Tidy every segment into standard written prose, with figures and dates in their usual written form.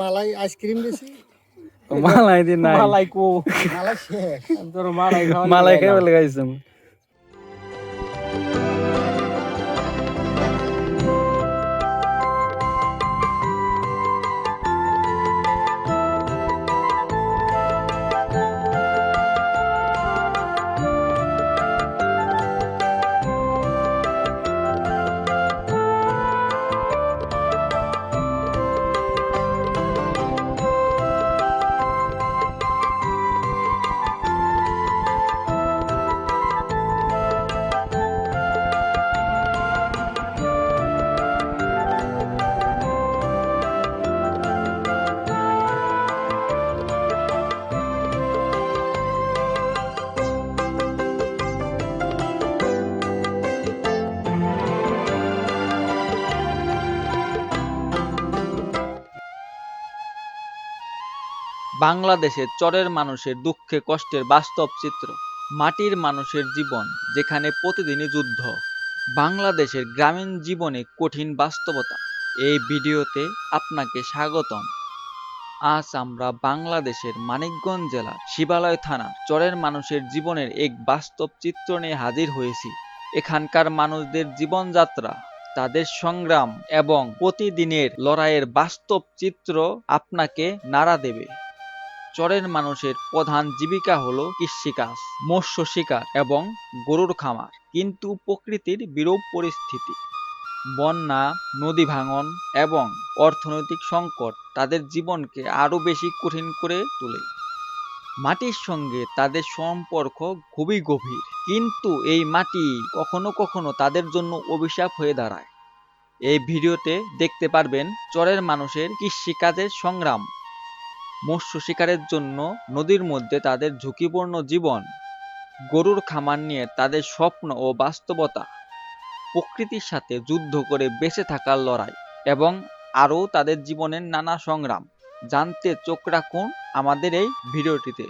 মালাই ice cream বেশি মালাই দি নাই মালাই কো মালাই শেষ তোর মালাই খাওয়া মালাই খাইবে লাগাইছাম। বাংলাদেশের চরের মানুষের দুঃখে কষ্টের বাস্তব চিত্র, মাটির মানুষের জীবন যেখানে প্রতিদিনই যুদ্ধ, বাংলাদেশের গ্রামীণ জীবনে কঠিন বাস্তবতা। এই ভিডিওতে আপনাকে স্বাগতম। আজ আমরা বাংলাদেশের মানিকগঞ্জ জেলার শিবালয় থানার চরের মানুষের জীবনের এক বাস্তব চিত্র নিয়ে হাজির হয়েছি। এখানকার মানুষদের জীবনযাত্রা, তাদের সংগ্রাম এবং প্রতিদিনের লড়াইয়ের বাস্তব চিত্র আপনাকে নাড়া দেবে। চরের মানুষের প্রধান জীবিকা হলো কৃষিকাজ, মৎস্য শিকার এবং গরুর খামার। কিন্তু প্রকৃতির বিরূপ পরিস্থিতি, বন্যা, নদী ভাঙন এবং অর্থনৈতিক সংকট তাদের জীবনকে আরো বেশি কঠিন করে তোলে। মাটির সঙ্গে তাদের সম্পর্ক খুবই গভীর, কিন্তু এই মাটি কখনো কখনো তাদের জন্য অভিশাপ হয়ে দাঁড়ায়। এই ভিডিওতে দেখতে পারবেন চরের মানুষের কৃষিকাজের সংগ্রাম, মৎস্য শিকারের জন্য নদীর মধ্যে তাদের ঝুঁকিপূর্ণ জীবন, গরুর খামার নিয়ে তাদের স্বপ্ন ও বাস্তবতা, প্রকৃতির সাথে যুদ্ধ করে বেঁচে থাকার লড়াই এবং আরও তাদের জীবনের নানা সংগ্রাম জানতে চোখ রাখুন আমাদের এই ভিডিওটিতে।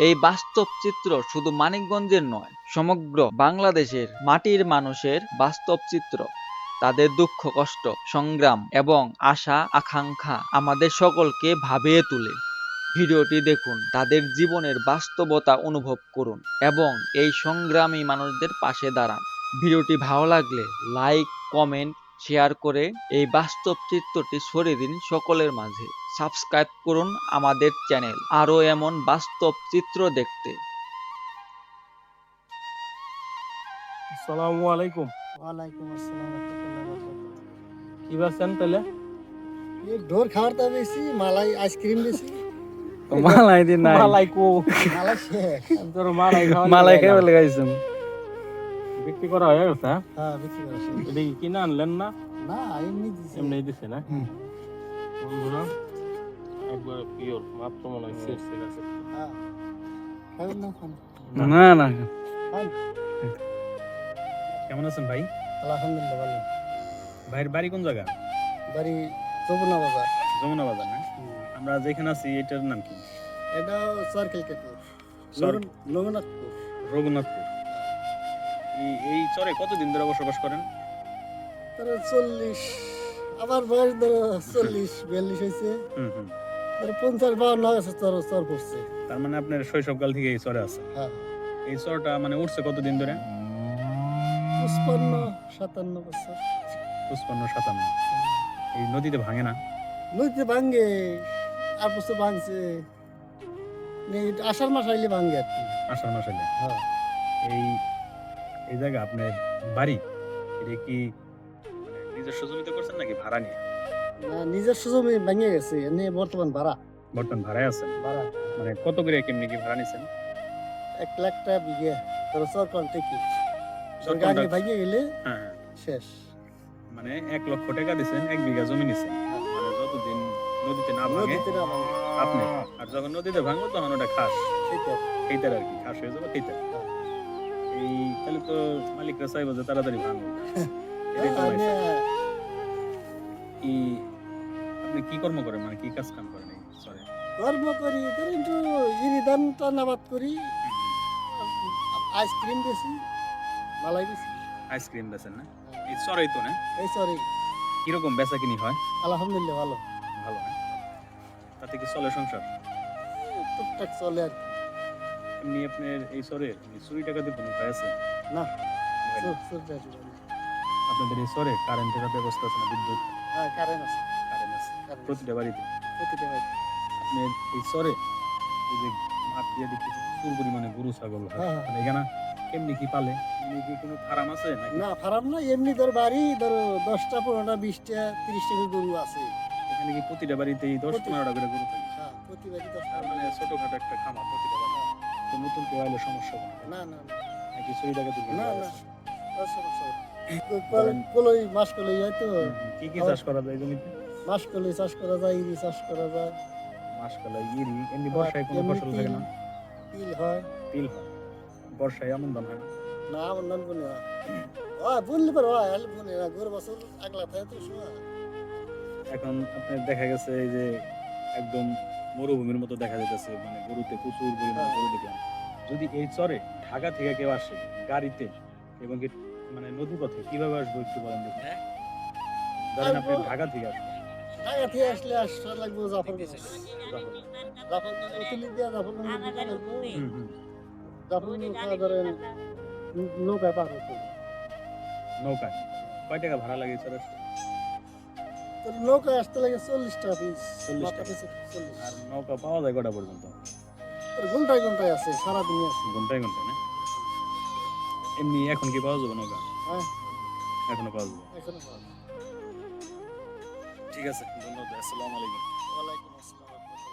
এই বাস্তব চিত্র শুধু মানিকগঞ্জের নয়, সমগ্র বাংলাদেশের মাটির মানুষের বাস্তব চিত্র। তাদের দুঃখ কষ্ট, সংগ্রাম এবং আশা আকাঙ্ক্ষা আমাদের সকলকে ভাবিয়ে তোলে। ভিডিওটি দেখুন, তাদের জীবনের বাস্তবতা অনুভব করুন এবং এই সংগ্রামী মানুষদের পাশে দাঁড়ান। ভিডিওটি ভালো লাগলে লাইক, কমেন্ট, শেয়ার করে এই বাস্তব চিত্রটি ছড়িয়ে দিন সকলের মাঝে। সাবস্ক্রাইব করুন আমাদের চ্যানেল আরও এমন বাস্তব চিত্র দেখতে। আসসালামু আলাইকুম। ওয়ালাইকুম আসসালাম রাহমাতুল্লাহি ওয়া বারাকাতুহু। কি বাসেন তাহলে? এই ঢোর খাওয়ারটা বেশি মালাই আইসক্রিম বেশি মালাই দি নাই মালাই কো মালাই শেষ তোর মালাই খাওয়া মালাই খাইবে লাগাইছাম। বিক্রি করা হয়ে গেছে? হ্যাঁ বিক্রি করা শেষ। এটা কি কিনে আনলেন না? না এমনি দিছি এমনি দিছে না? বন্ধুরা একবার পিওর মাত্র মনে হয় শেষ হয়ে গেছে। হ্যাঁ খাবেন না খান না না খান। কেমন আছেন ভাই? আলহামদুলিল্লাহ ভালো। ভাইয়ের বাড়ি কোন জায়গা? বাড়ি যমুনা বাজার। যমুনা বাজার না? আমরা যেখানে আছি এটার নাম কি? এটা সরকারি কেটপুর সর- রঘুনাথপুর। রঘুনাথপুর। এই চরে কতদিন ধরে বসবাস করেন? তারপরে 40, আবার বয়স ধরো 40-42 হয়েছে। হুম। তারপরে 50-52 হয়েছে চর পড়ছে। তার মানে আপনার শৈশবকাল থেকে এই চরে আছে। হ্যাঁ এই চরটা মানে উঠছে কতদিন ধরে? 55-57 বছর। 55-57। এই নদীতে ভাঙে না? নদীতে ভাঙ্গে, আর বছর ভাঙছে। আষাঢ় মাস আইলে ভাঙ্গে আর কি। আষাঢ় মাস হলে। হ্যাঁ এই জায়গা আপনার বাড়ি, এটা কি মানে নিজস্ব জমিতে করছেন নাকি ভাড়া নিয়ে? না, নিজস্ব জমি ভেঙে গেছে, এনে বর্তমান ভাড়া। বর্তমান ভাড়ায় আছেন? ভাড়া মানে কত করে কেমনি কি ভাড়া নিছেন? 1 লাখ টাকা বিঘে। তোর সর কন্ট্রাক্ট সর গাড়ি contract? ভাঙে গেলে হ্যাঁ। শেষ। মানে 1 লক্ষ টাকা দিছেন, 1 বিঘা জমি নিছেন। মানে যতদিন নদীতে না ভাঙে নদীতে না ভাঙে আপনি, আর যখন নদীতে ভাঙবো তখন ওটা খাস, সেটা। খেইতার আর কি, খাস হয়ে যাবে খেইতার। এই তাহলে তো মালিকরা চাইবো যে তাড়াতাড়ি ভাঙবো। এটাই তো আমি হয়েছে। কি আপনি কি কর্ম করেন, মানে কি কাজ কাম করেন এই চরে? কর্ম করি, ধর একটু ধান টানাবাদ করি, আইসক্রিম বেশি, মালাই বেশি। আইসক্রিম বেচেন না? এই চরেই তো না? এই সরি কিরকম বেচা কিনি হয়? আলহামদুলিল্লাহ ভালো। ভালো না? তাতে কি চলে সংসার? টুকটাক চলে আর কি। এমনি আপনার এই চরে চুরি টাকাতে কোনো উপায় আছে? না, হয় না। চোরটা চলে। আপনাদের এই চরে কারেন্টের ব্যবস্থা আছে না? বিদ্যুৎ হ্যাঁ, কারেন্ট আছে, কারেন্ট আছে কারেন্ট আছে। প্রতিটা বাড়িতে? প্রতিটা বাড়ি। আপনার এই চরে এই যে মাঠ দিয়ে দেখতেছি প্রচুর পরিমাণে গরু ছাগল হয়, হ্যাঁ, হ্যাঁ। মানে এখানে কেমনি কি পালে? এমনি কি কোনো ফার্ম আছে নাকি? না, ফার্ম না, এমনি ধর বাড়ি ধরো 10টা 15টা 20টা 30টা করে গরু আছে। এখানে কি প্রতিটা বাড়িতেই 10-15টা করে গরু থাকে? হ্যাঁ, প্রতি বাড়ি 10টা। তার মানে ছোটখাটো একটা খামার প্রতিটা বাড়ি। তো নতুন কেউ আইলে সমস্যা হবে না? না, না, না, নাকি চুরি ডাকাতি কোনো না, ভয় না। আছে? কলই মাস কলই হয় তো, কি কি চাষ করা যায় জমিতে? মাস কলই চাষ করা যায়, ইরি চাষ করা যায়, মাসকলাই, ইরি, এমনি বর্ষায় কোনো এমনি ফসল থাকে না? তিল হয়। তিল হয়, বর্ষায় আমন ধান হয় না? না, আমার নাম বলে হয়, বললে পারো হয়, হলে বলে না, গরু বছর আগলা থাকে তো শোয়া। এখন আপনার দেখা গেছে এই যে একদম মরুভূমির মতো দেখা যাইতেছে, মানে গরুতে প্রচুর পরিমাণে গরু দেখলাম। যদি এই চরে ঢাকা থেকে কেউ আসে গাড়িতে এবং কি মানে নদী পথে কিভাবে আসবো একটু বলেন দেখি। ধরেন আপনি আসবো। ঢাকা থেকে আসবেন, ঢাকা থেকে আসলে আসা লাগবে জাফরগঞ্জ। জাফরগঞ্জ উতলি দিয়া জাফরগঞ্জ দিকে লাগবো। হুম, হুম। জাফরগঞ্জ খাওয়া ধরেন নৌকায় পার হতো। নৌকায় কয় টাকা ভাড়া লাগে এই চরে আসতে? তো নৌকায় আসতে লাগে 40 টাকা পিস। 40 টাকা। 40। আর নৌকা পাওয়া যায় কটা পর্যন্ত? ঘন্টায় ঘন্টায় আছে, সারাদিনই আছে। ঘন্টায় ঘন্টায় না? এমনি এখন কি পাওয়া যাবে নৌকা? হ্যাঁ, এখনো পাওয়া যাবে? এখনো পাওয়া যায়। ঠিক আছে, ধন্যবাদ, আসসালামু আলাইকুম। ওয়ালাইকুম আসসালাম ওয়া রাহমাতুল্লাহ।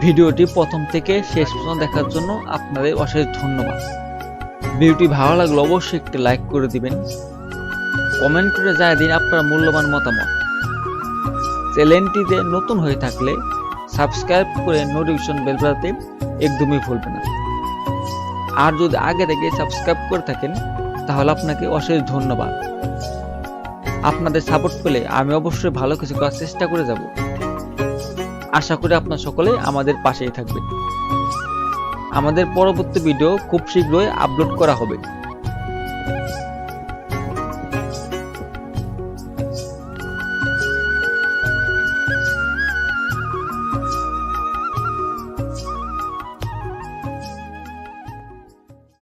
ভিডিওটি প্রথম থেকে শেষ পর্যন্ত দেখার জন্য আপনাদের অশেষ ধন্যবাদ। ভিডিওটি ভালো লাগলে অবশ্যই একটি লাইক করে দিবেন, কমেন্ট করে জানিয়ে দিন আপনার মূল্যবান মতামত। চ্যানেলটিতে নতুন হয়ে থাকলে সাবস্ক্রাইব করে নোটিফিকেশন বেল বাজাতে একদমই ভুলবেন না। আর যদি আগে থেকে সাবস্ক্রাইব করে থাকেন তাহলে আপনাকে অশেষ ধন্যবাদ। আপনাদের সাপোর্ট পেলে আমি অবশ্যই ভালো কিছু করার চেষ্টা করে যাব। আশা করি আপনারা সকলে আমাদের পাশেই থাকবেন। আমাদের পরবর্তী ভিডিও খুব শীঘ্রই আপলোড করা হবে।